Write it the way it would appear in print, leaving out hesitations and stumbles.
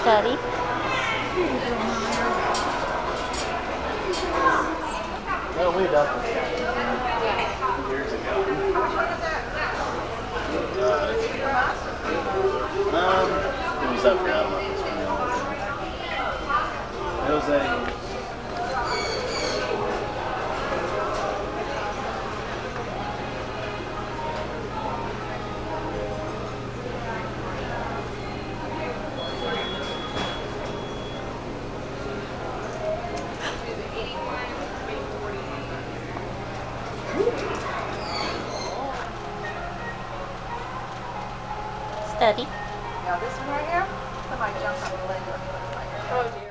Study. Well, we adopted this guy years ago. It was up here. I don't know if it's from the old one. It was a Study. Now this one right here, somebody jumped on the leg.